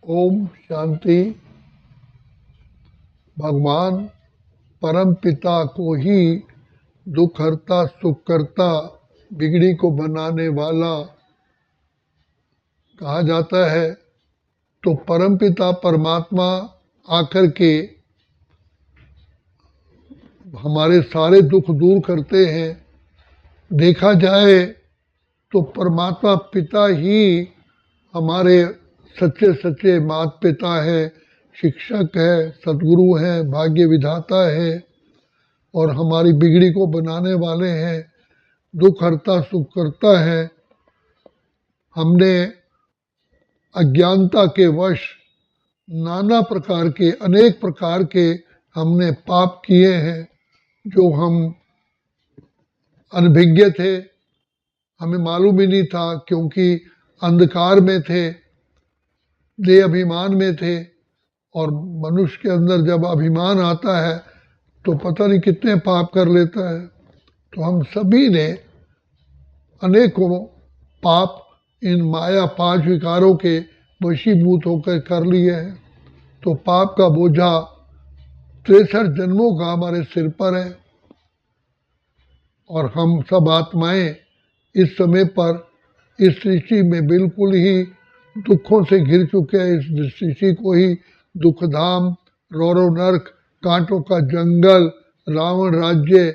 ओम शांति। भगवान परम पिता को ही दुख हरता सुख करता बिगड़ी को बनाने वाला कहा जाता है। तो परम पिता परमात्मा आकर के हमारे सारे दुख दूर करते हैं। देखा जाए तो परमात्मा पिता ही हमारे सच्चे सच्चे माता पिता है, शिक्षक है, सदगुरु है, भाग्य विधाता है और हमारी बिगड़ी को बनाने वाले हैं, दुख हरता सुख करता है। हमने अज्ञानता के वश नाना प्रकार के अनेक प्रकार के हमने पाप किए हैं जो हम अनभिज्ञ थे, हमें मालूम ही नहीं था क्योंकि अंधकार में थे, देह अभिमान में थे। और मनुष्य के अंदर जब अभिमान आता है तो पता नहीं कितने पाप कर लेता है। तो हम सभी ने अनेकों पाप इन माया पांच विकारों के वशीभूत होकर कर लिए हैं। तो पाप का बोझा 63 जन्मों का हमारे सिर पर है और हम सब आत्माएं इस समय पर इस सृष्टि में बिल्कुल ही दुखों से घिर चुके हैं। इस सृष्टि को ही दुखधाम, रौरव नरक, कांटों का जंगल, रावण राज्य,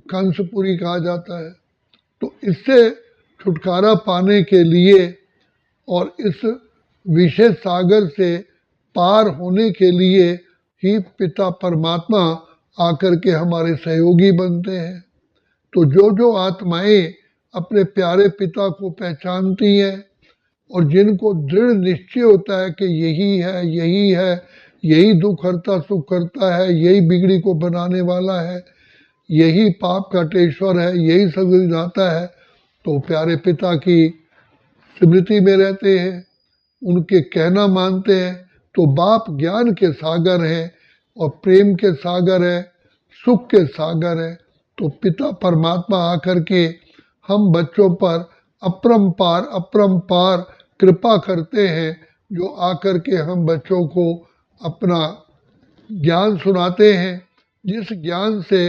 कंसपुरी कहा जाता है। तो इससे छुटकारा पाने के लिए और इस विशेष सागर से पार होने के लिए ही पिता परमात्मा आकर के हमारे सहयोगी बनते हैं। तो जो आत्माएं अपने प्यारे पिता को पहचानती हैं और जिनको दृढ़ निश्चय होता है कि यही है, यही है, यही दुख हरता सुख करता है, यही बिगड़ी को बनाने वाला है, यही पाप का टेश्वर है, यही सदगुरुदाता है, तो प्यारे पिता की स्मृति में रहते हैं, उनके कहना मानते हैं। तो बाप ज्ञान के सागर हैं और प्रेम के सागर है, सुख के सागर है। तो पिता परमात्मा आकर के हम बच्चों पर अपरंपार कृपा करते हैं, जो आकर के हम बच्चों को अपना ज्ञान सुनाते हैं, जिस ज्ञान से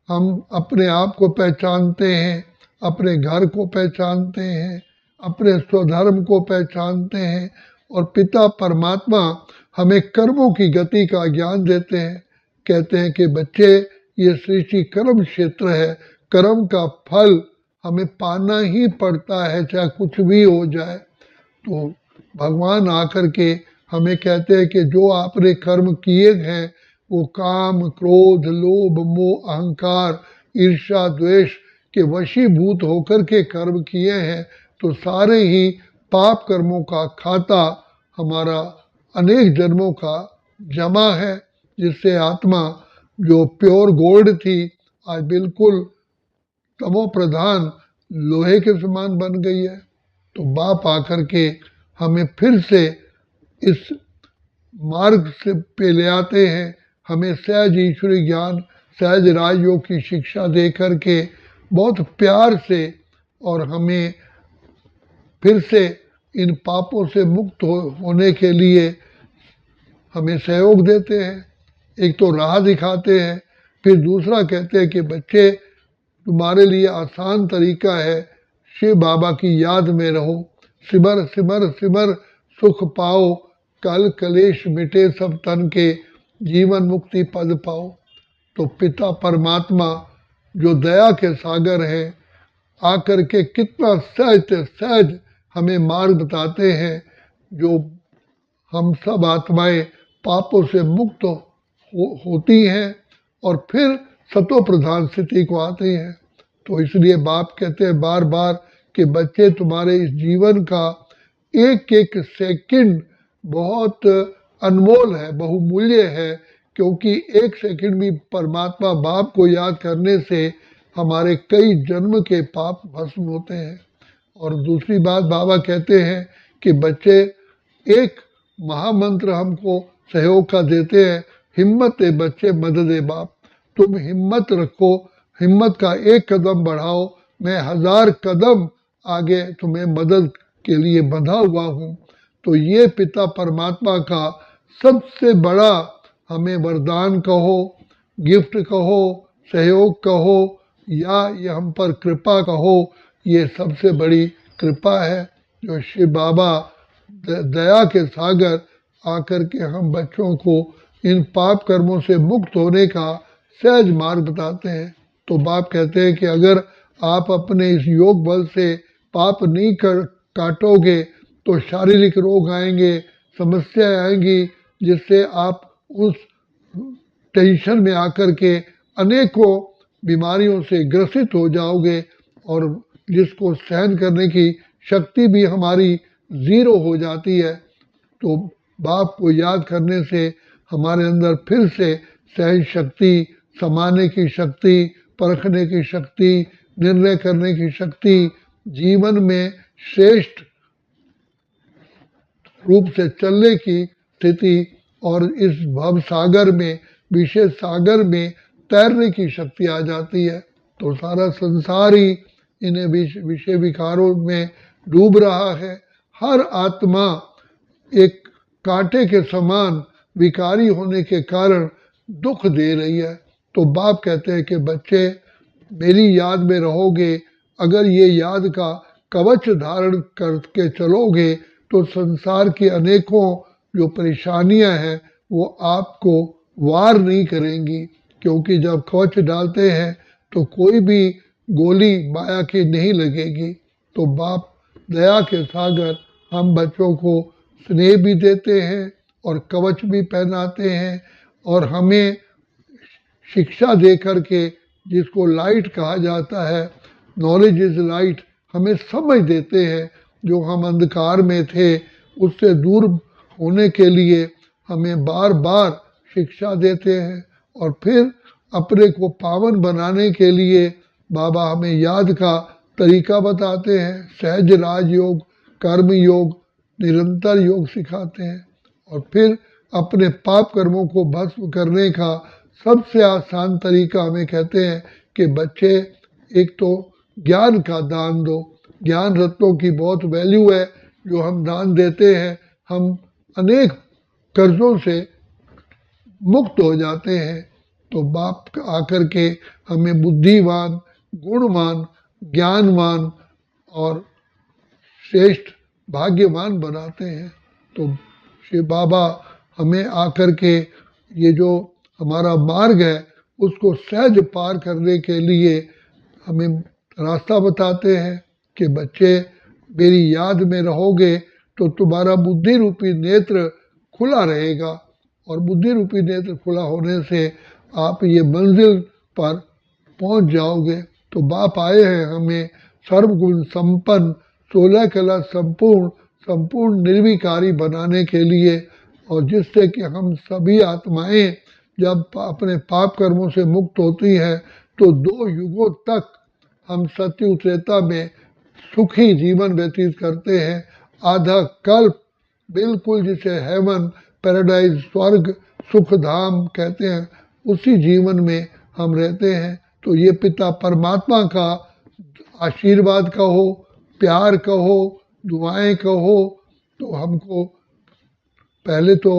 हम अपने आप को पहचानते हैं, अपने घर को पहचानते हैं, अपने स्वधर्म को पहचानते हैं और पिता परमात्मा हमें कर्मों की गति का ज्ञान देते हैं। कहते हैं कि बच्चे, ये सृष्टि कर्म क्षेत्र है, कर्म का फल हमें पाना ही पड़ता है, चाहे कुछ भी हो जाए। तो भगवान आकर के हमें कहते हैं कि जो आपने कर्म किए हैं वो काम, क्रोध, लोभ, मोह, अहंकार, ईर्ष्या, द्वेष के वशीभूत होकर के कर्म किए हैं, तो सारे ही पाप कर्मों का खाता हमारा अनेक जन्मों का जमा है, जिससे आत्मा जो प्योर गोल्ड थी आज बिल्कुल तमो प्रधान लोहे के समान बन गई है। तो बाप आकर के हमें फिर से इस मार्ग से पे ले आते हैं, हमें सहज ईश्वरी ज्ञान, सहज राजयोग की शिक्षा दे करके बहुत प्यार से और हमें फिर से इन पापों से मुक्त होने के लिए हमें सहयोग देते हैं। एक तो राह दिखाते हैं, फिर दूसरा कहते हैं कि बच्चे, तुम्हारे लिए आसान तरीका है, शिव बाबा की याद में रहो, सिमर सिमर सिमर सुख पाओ, कल कलेश मिटे सब तन के, जीवन मुक्ति पद पाओ। तो पिता परमात्मा जो दया के सागर हैं, आकर के कितना सहज हमें मार्ग बताते हैं, जो हम सब आत्माएं पापों से मुक्त होती हैं और फिर सतो प्रधान स्थिति को आती हैं। तो इसलिए बाप कहते हैं बार बार कि बच्चे, तुम्हारे इस जीवन का एक एक सेकंड बहुत अनमोल है, बहुमूल्य है, क्योंकि एक सेकंड भी परमात्मा बाप को याद करने से हमारे कई जन्म के पाप भस्म होते हैं। और दूसरी बात बाबा कहते हैं कि बच्चे, एक महामंत्र हमको सहयोग का देते हैं, हिम्मत है बच्चे मदद है बाप। तुम हिम्मत रखो, हिम्मत का एक कदम बढ़ाओ, मैं 1000 कदम आगे तुम्हें मदद के लिए बंधा हुआ हूँ। तो ये पिता परमात्मा का सबसे बड़ा हमें वरदान कहो, गिफ्ट कहो, सहयोग कहो, या ये हम पर कृपा कहो, ये सबसे बड़ी कृपा है जो शिव बाबा दया के सागर आकर के हम बच्चों को इन पाप कर्मों से मुक्त होने का सहज मार्ग बताते हैं। तो बाप कहते हैं कि अगर आप अपने इस योग बल से पाप नहीं काटोगे तो शारीरिक रोग आएंगे, समस्याएं आएंगी, जिससे आप उस टेंशन में आकर के अनेकों बीमारियों से ग्रसित हो जाओगे और जिसको सहन करने की शक्ति भी हमारी ज़ीरो हो जाती है। तो बाप को याद करने से हमारे अंदर फिर से सहन शक्ति, समाने की शक्ति, परखने की शक्ति, निर्णय करने की शक्ति, जीवन में श्रेष्ठ रूप से चलने की स्थिति और इस भव सागर में, विशेष सागर में तैरने की शक्ति आ जाती है। तो सारा संसार ही इन्हें विषय विकारों में डूब रहा है। हर आत्मा एक कांटे के समान विकारी होने के कारण दुख दे रही है। तो बाप कहते हैं कि बच्चे मेरी याद में रहोगे, अगर ये याद का कवच धारण करके चलोगे तो संसार की अनेकों जो परेशानियां हैं वो आपको वार नहीं करेंगी, क्योंकि जब कवच डालते हैं तो कोई भी गोली माया की नहीं लगेगी। तो बाप दया के सागर हम बच्चों को स्नेह भी देते हैं और कवच भी पहनाते हैं और हमें शिक्षा दे करके, जिसको लाइट कहा जाता है, नॉलेज इज लाइट, हमें समझ देते हैं। जो हम अंधकार में थे उससे दूर होने के लिए हमें बार बार शिक्षा देते हैं और फिर अपने को पावन बनाने के लिए बाबा हमें याद का तरीका बताते हैं। सहज राजयोग, कर्म योग, निरंतर योग सिखाते हैं और फिर अपने पाप कर्मों को भस्म करने का सबसे आसान तरीका हमें कहते हैं कि बच्चे एक तो ज्ञान का दान दो। ज्ञान रत्नों की बहुत वैल्यू है जो हम दान देते हैं, हम अनेक कर्जों से मुक्त हो जाते हैं। तो बाप आकर के हमें बुद्धिवान, गुणवान, ज्ञानवान और श्रेष्ठ भाग्यवान बनाते हैं। तो शिव बाबा हमें आकर के ये जो हमारा मार्ग है उसको सहज पार करने के लिए हमें रास्ता बताते हैं कि बच्चे मेरी याद में रहोगे तो तुम्हारा बुद्धि रूपी नेत्र खुला रहेगा और बुद्धि रूपी नेत्र खुला होने से आप ये मंजिल पर पहुंच जाओगे। तो बाप आए हैं हमें सर्वगुण संपन्न, 16 कला संपूर्ण निर्विकारी बनाने के लिए, और जिससे कि हम सभी आत्माएं जब अपने पाप कर्मों से मुक्त होती हैं तो 2 युगों तक हम सत्युग त्रेता में सुखी जीवन व्यतीत करते हैं। आधा कल्प बिल्कुल जिसे हेवन, पैराडाइज, स्वर्ग, सुख धाम कहते हैं, उसी जीवन में हम रहते हैं। तो ये पिता परमात्मा का आशीर्वाद कहो, प्यार कहो, दुआएं कहो, तो हमको पहले तो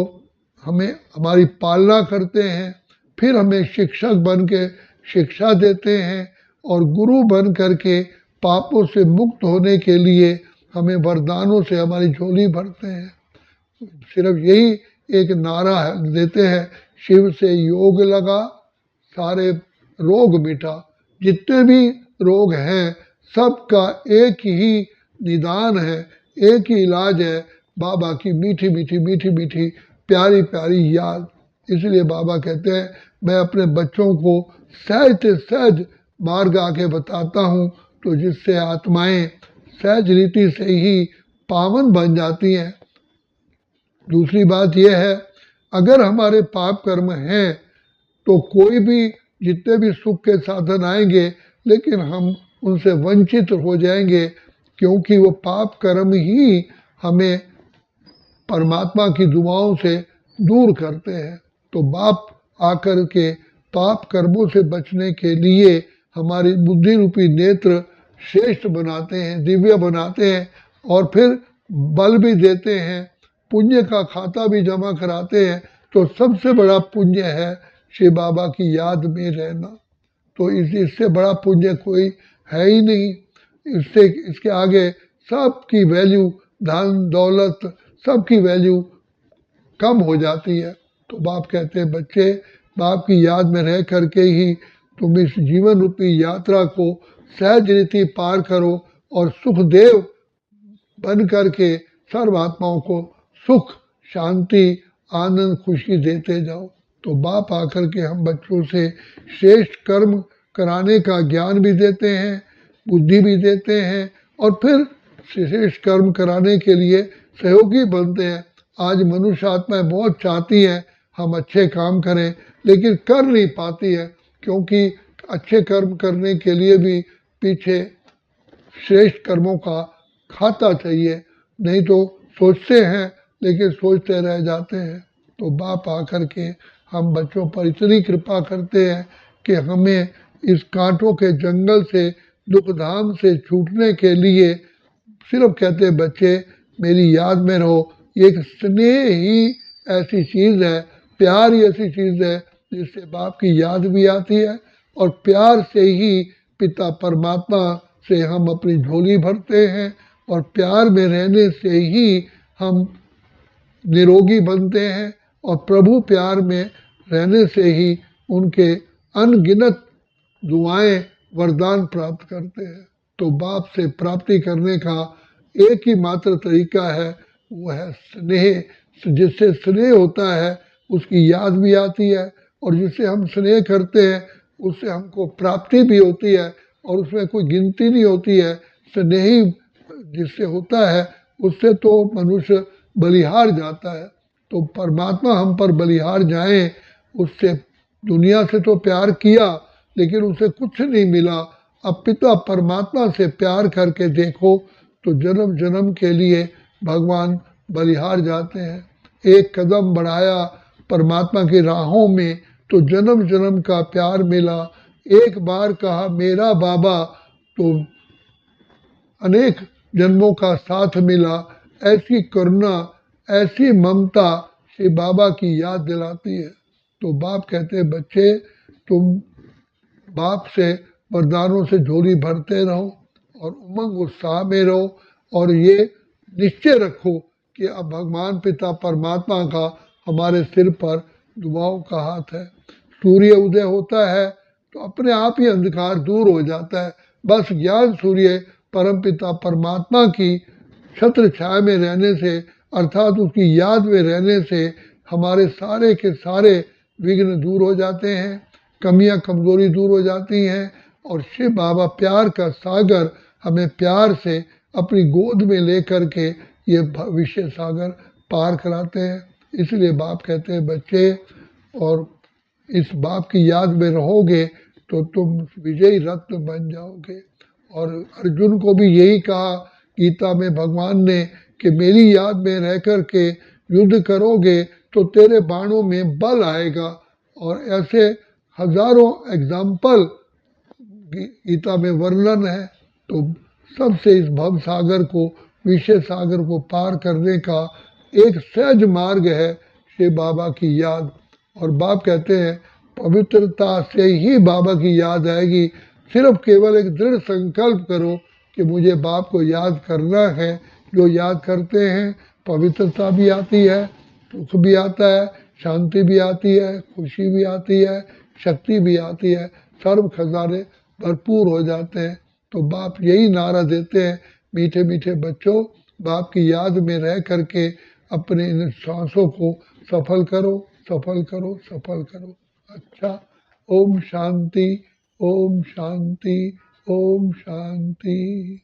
हमें हमारी पालना करते हैं, फिर हमें शिक्षक बन के शिक्षा देते हैं और गुरु बन करके पापों से मुक्त होने के लिए हमें वरदानों से हमारी झोली भरते हैं। सिर्फ यही एक नारा देते हैं, शिव से योग लगा सारे रोग मिटा। जितने भी रोग हैं सबका एक ही निदान है, एक ही इलाज है, बाबा की मीठी मीठी मीठी मीठी प्यारी प्यारी याद। इसलिए बाबा कहते हैं मैं अपने बच्चों को सहज से सहज मार्ग आके बताता हूँ, तो जिससे आत्माएं सहज रीति से ही पावन बन जाती हैं। दूसरी बात यह है, अगर हमारे पाप कर्म हैं तो कोई भी जितने भी सुख के साधन आएंगे लेकिन हम उनसे वंचित हो जाएंगे, क्योंकि वो पाप कर्म ही हमें परमात्मा की दुआओं से दूर करते हैं। तो बाप आकर के पाप कर्मों से बचने के लिए हमारी बुद्धि रूपी नेत्र श्रेष्ठ बनाते हैं, दिव्य बनाते हैं और फिर बल भी देते हैं पुण्य का खाता भी जमा कराते हैं, तो सबसे बड़ा पुण्य है शिव बाबा की याद में रहना। तो इससे बड़ा पुण्य कोई है ही नहीं। इससे इसके आगे सबकी वैल्यू, धन दौलत सबकी वैल्यू कम हो जाती है। तो बाप कहते हैं बच्चे, बाप की याद में रह करके ही तुम इस जीवन रूपी यात्रा को सहज रीति पार करो और सुखदेव बन करके सर्व आत्माओं को सुख, शांति, आनंद, खुशी देते जाओ। तो बाप आकर के हम बच्चों से श्रेष्ठ कर्म कराने का ज्ञान भी देते हैं, बुद्धि भी देते हैं, और फिर श्रेष्ठ कर्म कराने के लिए सहयोगी बनते हैं। आज मनुष्य आत्माएं बहुत चाहती हैं हम अच्छे काम करें, लेकिन कर नहीं पाती है, क्योंकि अच्छे कर्म करने के लिए भी पीछे श्रेष्ठ कर्मों का खाता चाहिए। नहीं तो सोचते हैं लेकिन सोचते रह जाते हैं। तो बाप आकर के हम बच्चों पर इतनी कृपा करते हैं कि हमें इस कांटों के जंगल से, दुख धाम से छूटने के लिए सिर्फ कहते हैं बच्चे मेरी याद में रहो। एक स्नेह ही ऐसी चीज़ है, प्यार ही ऐसी चीज़ है जिससे बाप की याद भी आती है, और प्यार से ही पिता परमात्मा से हम अपनी झोली भरते हैं, और प्यार में रहने से ही हम निरोगी बनते हैं, और प्रभु प्यार में रहने से ही उनके अनगिनत दुआएं वरदान प्राप्त करते हैं। तो बाप से प्राप्ति करने का एक ही मात्र तरीका है, वो है स्नेह। जिससे स्नेह होता है उसकी याद भी आती है, और जिससे हम स्नेह करते हैं उससे हमको प्राप्ति भी होती है, और उसमें कोई गिनती नहीं होती है। स्नेही जिससे होता है उससे तो मनुष्य बलिहार जाता है। तो परमात्मा हम पर बलिहार जाए, उससे दुनिया से तो प्यार किया लेकिन उसे कुछ नहीं मिला। अब पिता परमात्मा से प्यार करके देखो तो जन्म जन्म के लिए भगवान बलिहार जाते हैं। एक कदम बढ़ाया परमात्मा की राहों में तो जन्म जन्म का प्यार मिला। एक बार कहा मेरा बाबा तो अनेक जन्मों का साथ मिला। ऐसी करुणा, ऐसी ममता श्री बाबा की याद दिलाती है। तो बाप कहते हैं बच्चे तुम बाप से वरदानों से झोली भरते रहो और उमंग उत्साह में रहो, और ये निश्चय रखो कि अब भगवान पिता परमात्मा का हमारे सिर पर दुआओं का हाथ है। सूर्य उदय होता है तो अपने आप ही अंधकार दूर हो जाता है। बस ज्ञान सूर्य परम पिता परमात्मा की छत्र छाया में रहने से, अर्थात उसकी याद में रहने से हमारे सारे के सारे विघ्न दूर हो जाते हैं, कमियां कमजोरी दूर हो जाती हैं, और शिव बाबा प्यार का सागर हमें प्यार से अपनी गोद में लेकर के ये भविष्य सागर पार कराते हैं। इसलिए बाप कहते हैं बच्चे, और इस बाप की याद में रहोगे तो तुम विजयी रत्न बन जाओगे। और अर्जुन को भी यही कहा गीता में भगवान ने कि मेरी याद में रह कर के युद्ध करोगे तो तेरे बाणों में बल आएगा। और ऐसे हजारों एग्जाम्पल गीता में वर्णन है। तो सबसे इस भव सागर को, विषय सागर को पार करने का एक सहज मार्ग है श्री बाबा की याद। और बाप कहते हैं पवित्रता से ही बाबा की याद आएगी। सिर्फ केवल एक दृढ़ संकल्प करो कि मुझे बाप को याद करना है। जो याद करते हैं पवित्रता भी आती है, सुख भी आता है, शांति भी आती है, खुशी भी आती है, शक्ति भी आती है, सर्व खजाने भरपूर हो जाते हैं। तो बाप यही नारा देते हैं, मीठे मीठे बच्चों बाप की याद में रह करके अपने इन सांसों को सफल करो, सफल करो, सफल करो। अच्छा, ओम शांति, ओम शांति, ओम शांति।